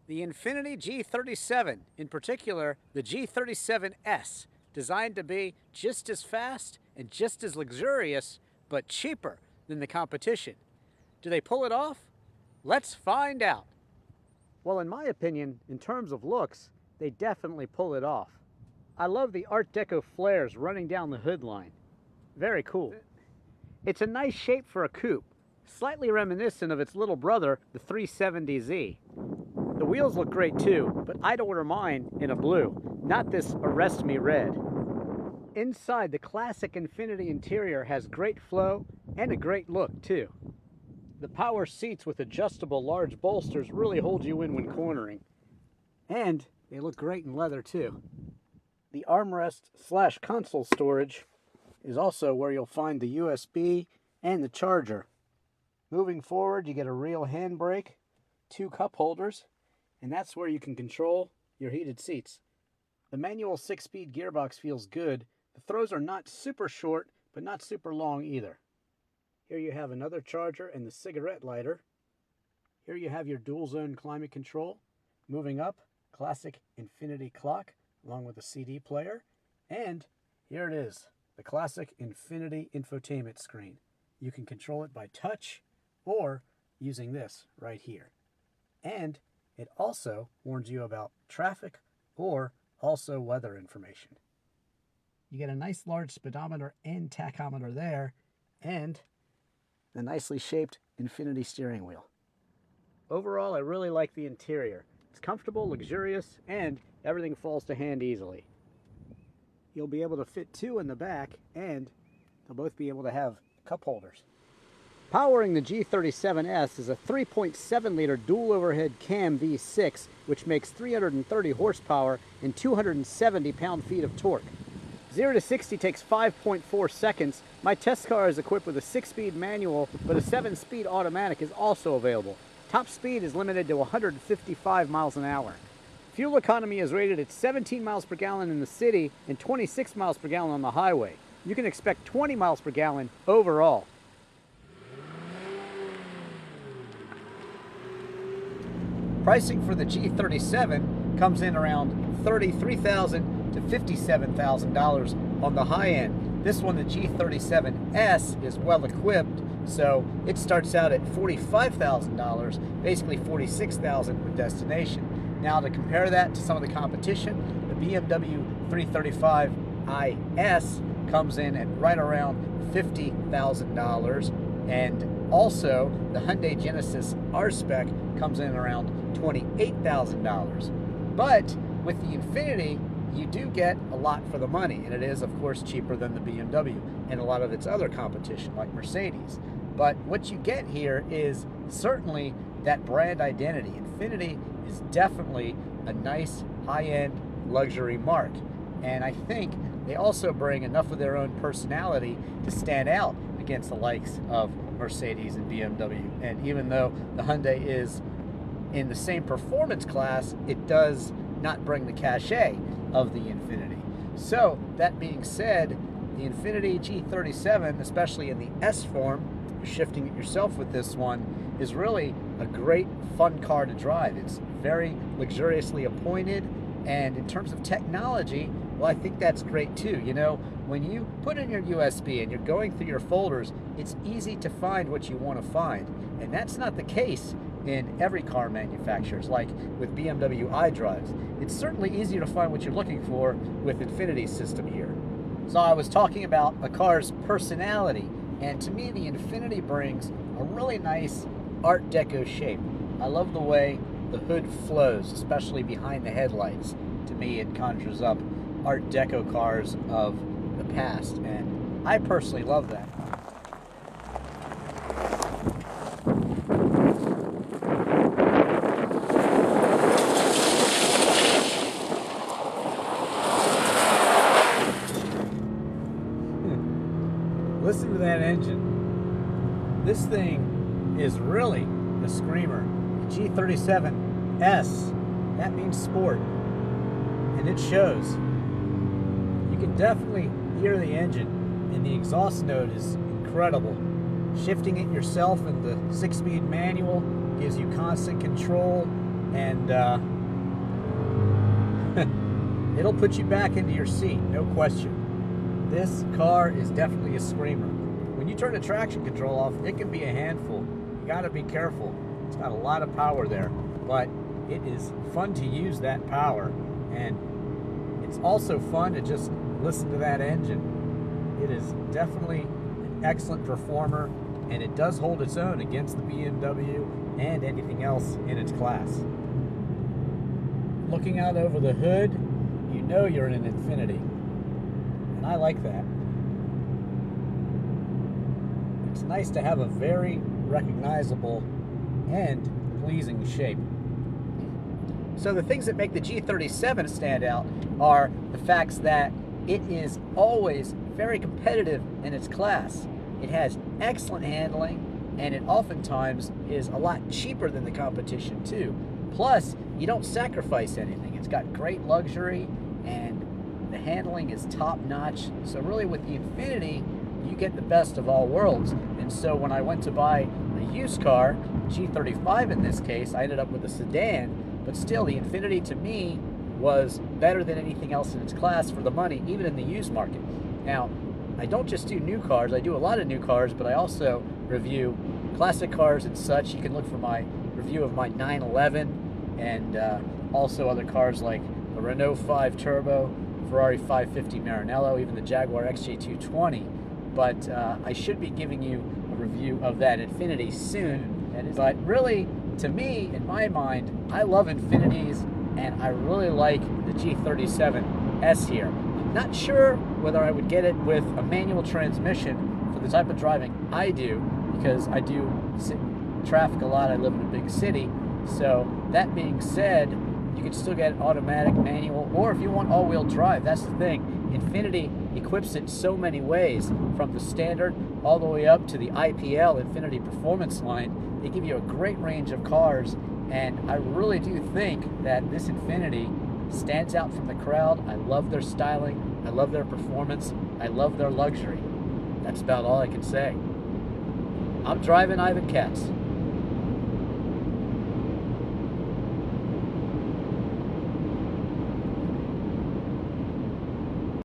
The Infiniti G37, in particular the G37S, designed to be just as fast and just as luxurious, but cheaper than the competition. Do they pull it off? Let's find out. Well, in my opinion, in terms of looks, they definitely pull it off. I love the Art Deco flares running down the hood line. Very cool. It's a nice shape for a coupe, slightly reminiscent of its little brother, the 370Z. The wheels look great too, but I'd order mine in a blue, not this arrest me red. Inside, the classic Infiniti interior has great flow and a great look too. The power seats with adjustable large bolsters really hold you in when cornering. And they look great in leather too. The armrest / console storage is also where you'll find the USB and the charger. Moving forward, you get a real handbrake, 2 cup holders, and that's where you can control your heated seats. The manual 6-speed gearbox feels good. The throws are not super short, but not super long either. Here you have another charger and the cigarette lighter. Here you have your dual zone climate control. Moving up, classic Infiniti clock, along with a CD player. And here it is, the classic Infiniti infotainment screen. You can control it by touch or using this right here. And it also warns you about traffic or also weather information. You get a nice large speedometer and tachometer there, and the nicely shaped Infiniti steering wheel. Overall, I really like the interior. It's comfortable, luxurious, and everything falls to hand easily. You'll be able to fit 2 in the back, and they'll both be able to have cup holders. Powering the G37S is a 3.7-liter dual overhead cam V6, which makes 330 horsepower and 270 pound-feet of torque. 0 to 60 takes 5.4 seconds. My test car is equipped with a 6-speed manual, but a 7-speed automatic is also available. Top speed is limited to 155 miles an hour. Fuel economy is rated at 17 miles per gallon in the city and 26 miles per gallon on the highway. You can expect 20 miles per gallon overall. Pricing for the G37 comes in around $33,000 to $57,000 on the high end. This one, the G37S, is well equipped, so it starts out at $45,000, basically $46,000 with destination. Now, to compare that to some of the competition, the BMW 335 IS comes in at right around $50,000, and also the Hyundai Genesis R-Spec comes in around $28,000. But with the Infiniti, you do get a lot for the money, and it is, of course, cheaper than the BMW and a lot of its other competition, like Mercedes. But what you get here is certainly that brand identity. Infiniti is definitely a nice, high-end luxury mark. And I think they also bring enough of their own personality to stand out against the likes of Mercedes and BMW. And even though the Hyundai is in the same performance class, it does not bring the cachet of the Infiniti. So, that being said, the Infiniti G37, especially in the S form, you're shifting it yourself with this one, is really a great, fun car to drive. It's very luxuriously appointed, and in terms of technology, well, I think that's great too. You know, when you put in your USB and you're going through your folders, it's easy to find what you want to find. And that's not the case in every car manufacturers, like with BMW iDrives. It's certainly easier to find what you're looking for with Infiniti's system here. So I was talking about a car's personality, and to me the Infiniti brings a really nice Art Deco shape. I love the way the hood flows, especially behind the headlights. To me, it conjures up Art Deco cars of the past, and I personally love that. Listen to that engine. This thing is really a screamer. The G37S, that means sport, and it shows. You can definitely hear the engine, and the exhaust note is incredible. Shifting it yourself in the 6-speed manual gives you constant control, and it'll put you back into your seat, no question. This car is definitely a screamer. When you turn the traction control off, it can be a handful. You gotta be careful. It's got a lot of power there, but it is fun to use that power, and it's also fun to just listen to that engine. It is definitely an excellent performer, and it does hold its own against the BMW and anything else in its class. Looking out over the hood, you know you're in an Infiniti, and I like that. It's nice to have a very recognizable and pleasing shape. So the things that make the G37 stand out are the facts that it is always very competitive in its class. It has excellent handling, and it oftentimes is a lot cheaper than the competition too. Plus, you don't sacrifice anything. It's got great luxury, and the handling is top-notch. So really with the Infiniti, you get the best of all worlds. And so when I went to buy a used car, G35 in this case, I ended up with a sedan, but still the Infiniti to me was better than anything else in its class for the money, even in the used market. Now, I don't just do new cars, I do a lot of new cars, but I also review classic cars and such. You can look for my review of my 911 and also other cars like the Renault 5 Turbo, Ferrari 550 Maranello, even the Jaguar XJ220. But I should be giving you a review of that Infiniti soon. But really, to me, in my mind, I love Infinitis, and I really like the G37S here. I'm not sure whether I would get it with a manual transmission for the type of driving I do, because I do sit in traffic a lot. I live in a big city. So that being said, you can still get automatic, manual, or if you want all-wheel drive, that's the thing. Infiniti equips it so many ways, from the standard all the way up to the IPL, Infiniti Performance line. They give you a great range of cars, and I really do think that this Infiniti stands out from the crowd. I love their styling, I love their performance, I love their luxury. That's about all I can say. I'm Drivin Ivan Katz.